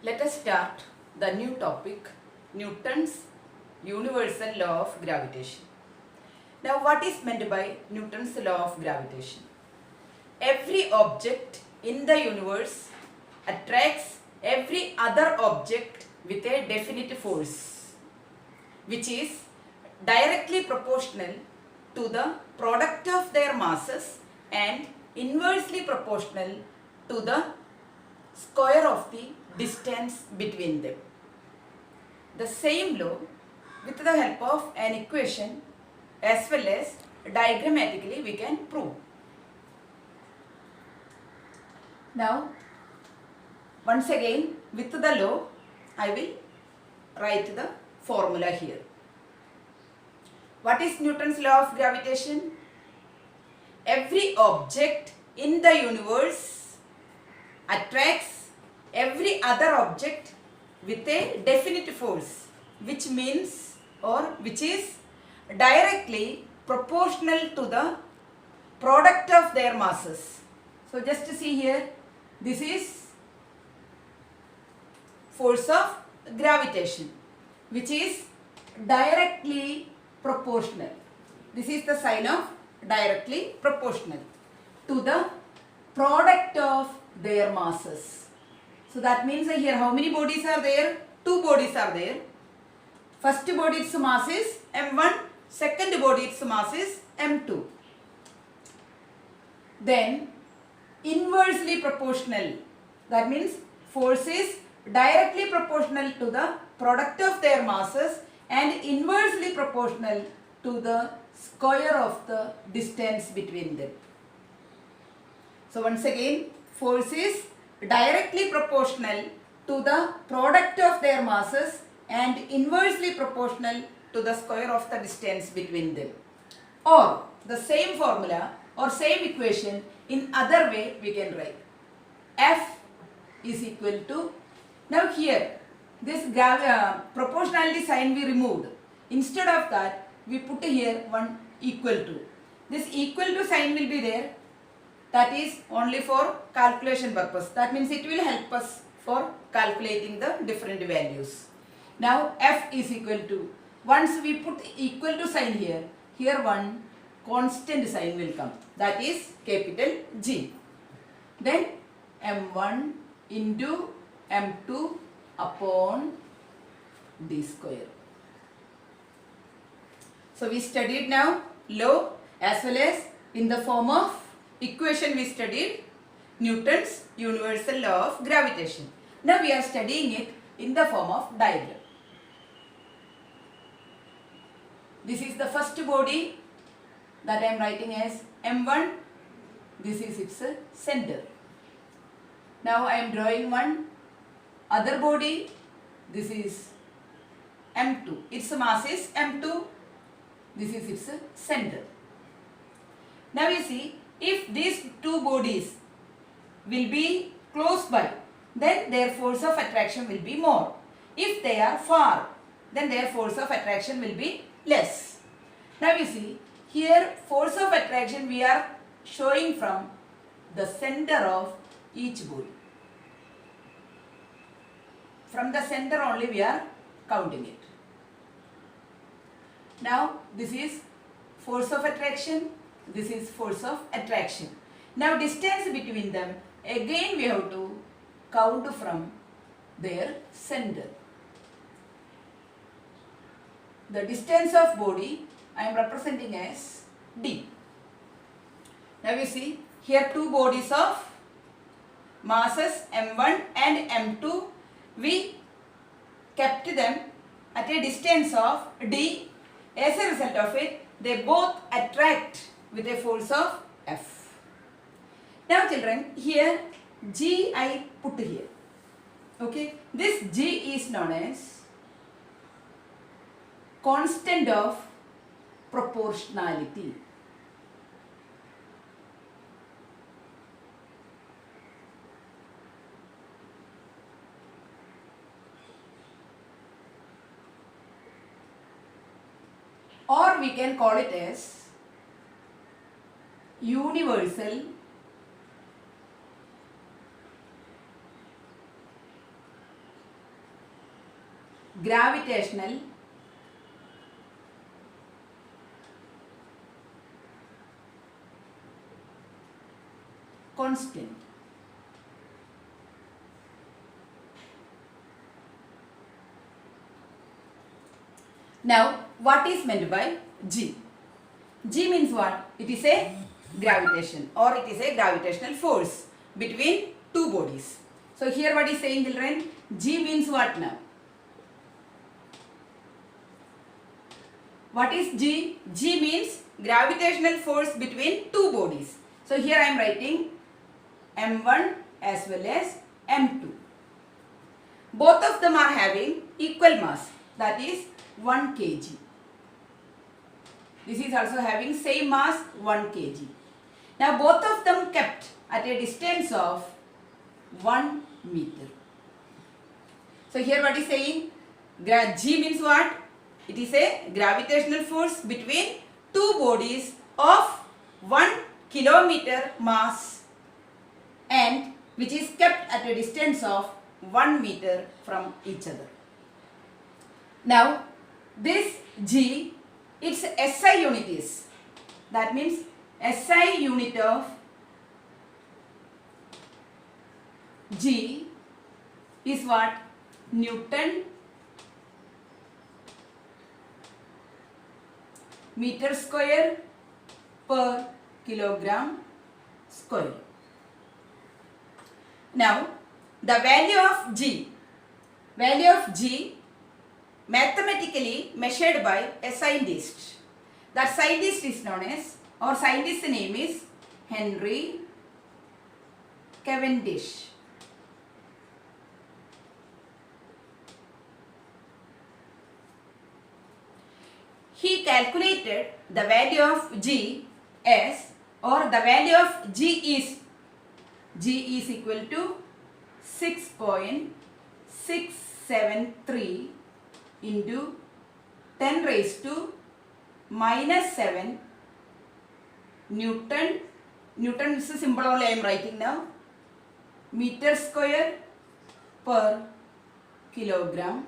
Let us start the new topic, Newton's universal law of gravitation. Now, what is meant by Newton's law of gravitation? Every object in the universe attracts every other object with a definite force, which is directly proportional to the product of their masses and inversely proportional to the square of the distance between them. The same law, with the help of an equation as well as diagrammatically, we can prove. Now, once again, with the law, I will write the formula here. What is Newton's law of gravitation? Every object in the universe attracts every other object with a definite force, which means which is directly proportional to the product of their masses. So just to see here, this is force of gravitation, which is directly proportional. This is the sign of directly proportional to the product of their masses. So that means here how many bodies are there? Two bodies are there. First body its mass is m1, second body its mass is m2. Then inversely proportional, that means force is directly proportional to the product of their masses and inversely proportional to the square of the distance between them. So once again, force is directly proportional to the product of their masses and inversely proportional to the square of the distance between them. Or the same formula or same equation in other way we can write. F is equal to, now here this proportionality sign we removed. Instead of that, we put here one equal to. This equal to sign will be there. That is only for calculation purpose. That means it will help us for calculating the different values. Now F is equal to, once we put equal to sign here, here one constant sign will come. That is capital G. Then M1 into M2 upon D square. So we studied now law as well as in the form of equation we studied Newton's universal law of gravitation. Now we are studying it in the form of diagram. This is the first body that I am writing as M1. This is its center. Now I am drawing one other body. This is M2. Its mass is M2. This is its center. Now you see, if these two bodies will be close by, then their force of attraction will be more. If they are far, then their force of attraction will be less. Now you see, here force of attraction we are showing from the center of each body. From the center only we are counting it. Now this is force of attraction, this is force of attraction. Now distance between them, again we have to count from their center. The distance of body I am representing as D. Now you see, here two bodies of masses M1 and M2, we kept them at a distance of D. As a result of it, they both attract with a force of F. Now children, here G I put here. Okay, this G is known as constant of proportionality. Or we can call it as universal gravitational constant. Now, what is meant by G? G means what? It is a gravitation or it is a gravitational force between two bodies. So, here what is saying, children? G means what now? What is G? G means gravitational force between two bodies. So, here I am writing M1 as well as M2. Both of them are having equal mass, that is 1 kg. This is also having same mass 1 kg. Now both of them kept at a distance of 1 meter. So here what is saying? G means what? It is a gravitational force between two bodies of 1 kilometer mass and which is kept at a distance of 1 meter from each other. Now this G, its SI unit is, that means SI unit of G is what? Newton meter square per kilogram square. Now the value of G mathematically measured by a scientist. That scientist is known as, or scientist's name is Henry Cavendish. He calculated the value of G as, or the value of G is equal to 6.673 into 10 raised to minus 7 Newton. Newton is a symbol only I am writing now. Meter square per kilogram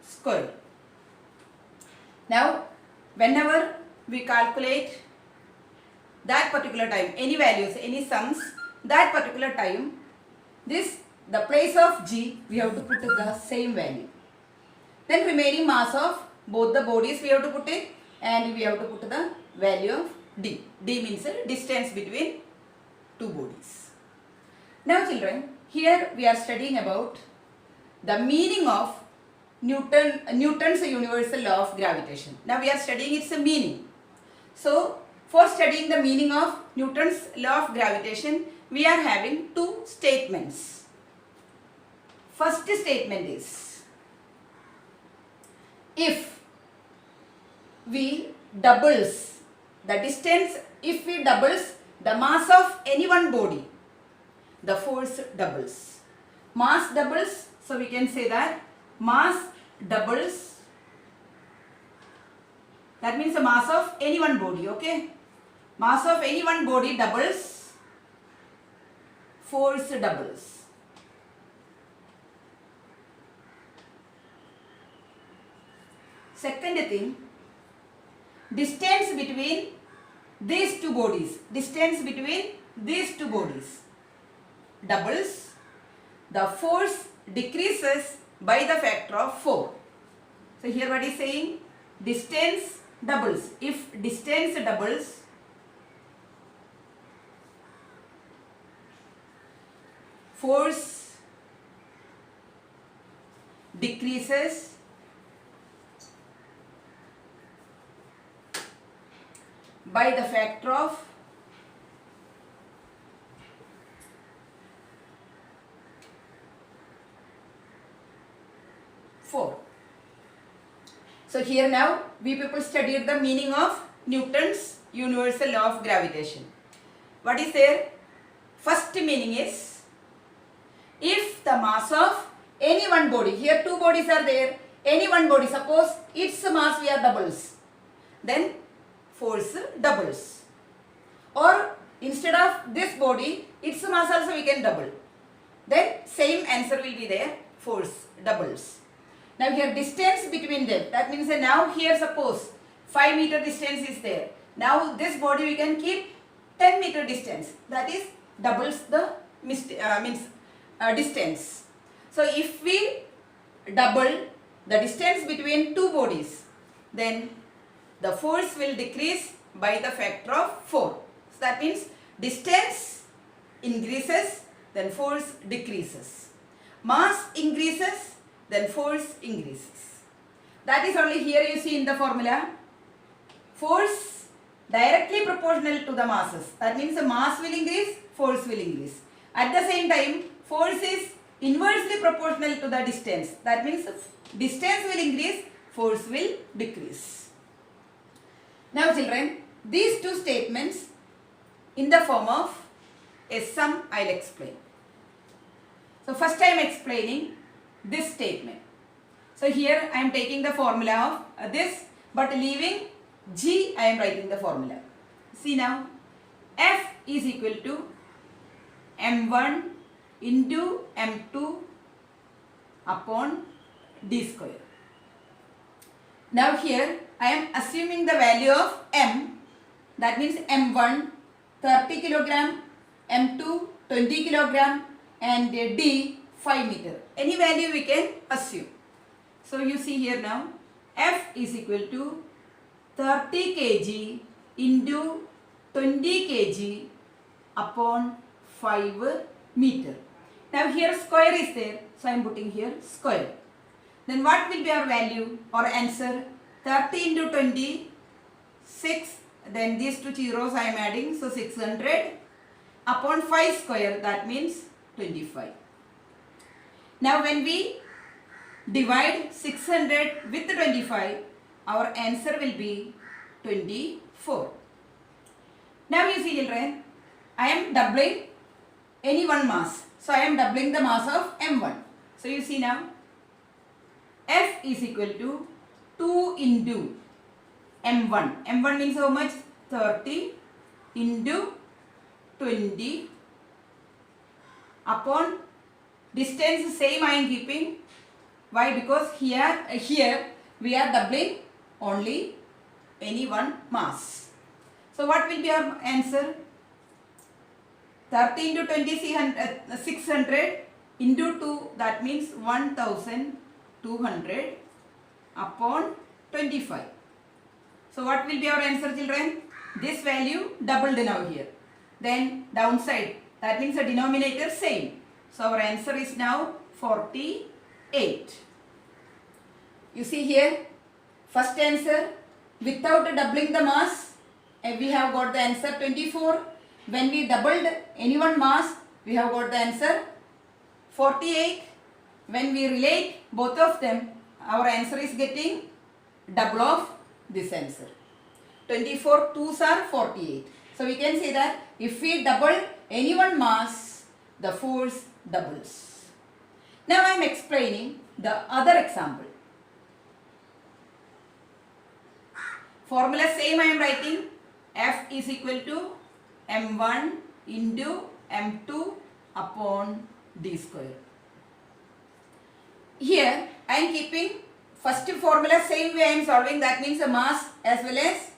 square. Now, whenever we calculate that particular time, any values, any sums, that particular time, the place of G, we have to put the same value. Then remaining mass of both the bodies we have to put it, and we have to put the value of D. D means the distance between two bodies. Now children, here we are studying about the meaning of Newton's universal law of gravitation. Now we are studying its meaning. So for studying the meaning of Newton's law of gravitation, we are having two statements. First statement is, if we doubles the distance, if we doubles the mass of any one body, the force doubles. Mass doubles, so we can say that mass doubles, that means the mass of any one body, okay? Mass of any one body doubles, force doubles. Second thing, distance between these two bodies, doubles, the force decreases by the factor of 4. So here what is saying? Distance doubles. If distance doubles, force decreases by the factor of 4. So here now we people studied the meaning of Newton's universal law of gravitation. What is there? First meaning is, if the mass of any one body, here two bodies are there, any one body, suppose its mass we are doubles, then force doubles. Or instead of this body, its mass also we can double. Then same answer will be there, force doubles. Now here distance between them, that means that now here suppose 5 meter distance is there. Now this body we can keep 10 meter distance, that is doubles the distance. So if we double the distance between two bodies, then the force will decrease by the factor of 4. So that means distance increases, then force decreases. Mass increases, then force increases. That is only here you see in the formula. Force directly proportional to the masses. That means the mass will increase, force will increase. At the same time, force is inversely proportional to the distance. That means distance will increase, force will decrease. Now children, these two statements in the form of a sum I will explain. So first I am explaining this statement. So here I am taking the formula of this, but leaving G I am writing the formula. See now, F is equal to M1 into M2 upon D square. Now here I am assuming the value of M, that means M1 30 kilogram, M2 20 kilogram and D 5 meter. Any value we can assume. So you see here now, F is equal to 30 kg into 20 kg upon 5 meter. Now here square is there, so I am putting here square. Then what will be our value or answer? 30 into 20, 6, then these two zeros I am adding, so 600 upon 5 square, that means 25. Now when we divide 600 with 25, our answer will be 24. Now you see children, I am doubling any one mass. So I am doubling the mass of M1. So you see now, F is equal to 2 into M1. M1 means how much? 30 into 20 upon distance same I am keeping. Why? Because here we are doubling only any one mass. So what will be our answer? 30 into 20 600 into 2, that means 1200 upon 25. So what will be our answer children? This value doubled now here. Then downside, that means the denominator same. So our answer is now 48. You see here, first answer without doubling the mass, we have got the answer 24. When we doubled any one mass, we have got the answer 48. When we relate both of them, our answer is getting double of this answer. 24 2s are 48. So we can say that if we double any one mass, the force doubles. Now I am explaining the other example. Formula same I am writing. F is equal to M1 into M2 upon D square. Here I am keeping first formula same way I am solving, that means the mass as well as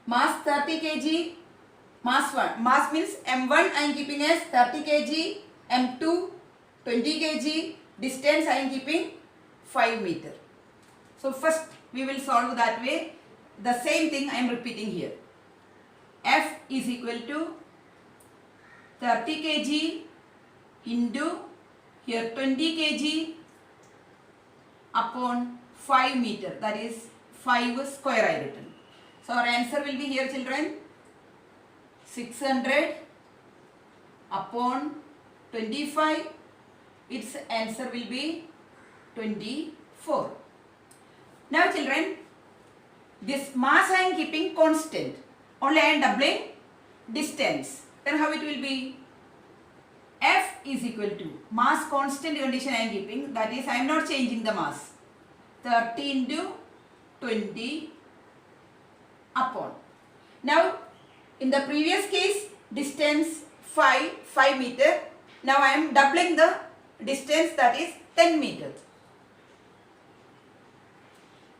mass 30 kg, mass 1. Mass means M1 I am keeping as 30 kg, M2 20 kg, distance I am keeping 5 meter. So first we will solve that way. The same thing I am repeating here. F is equal to 30 kg into here 20 kg upon 5 meter, that is 5 square I written. So our answer will be here children 600 upon 25, its answer will be 24. Now children, this mass I am keeping constant, only I am doubling distance. Then how it will be? F is equal to mass constant condition I am keeping, that is I am not changing the mass, 30 into 20 upon. Now in the previous case distance 5 meter, now I am doubling the distance, that is 10 meter.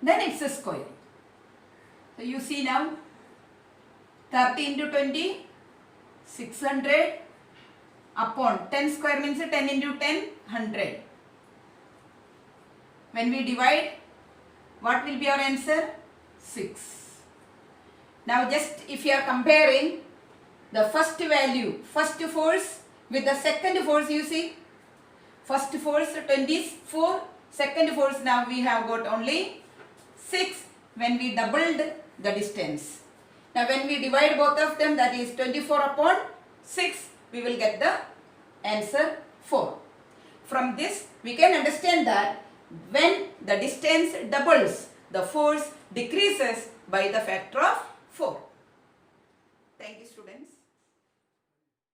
then it's a square. So you see now 30 into 20, 600 upon 10 square means 10 into 10, 100. When we divide, what will be our answer? 6. Now just if you are comparing the first value, first force with the second force, you see, first force 24, second force now we have got only 6 when we doubled the distance. Now when we divide both of them, that is 24 upon 6, we will get the answer 4. From this we can understand that when the distance doubles, the force decreases by the factor of 4. Thank you, students.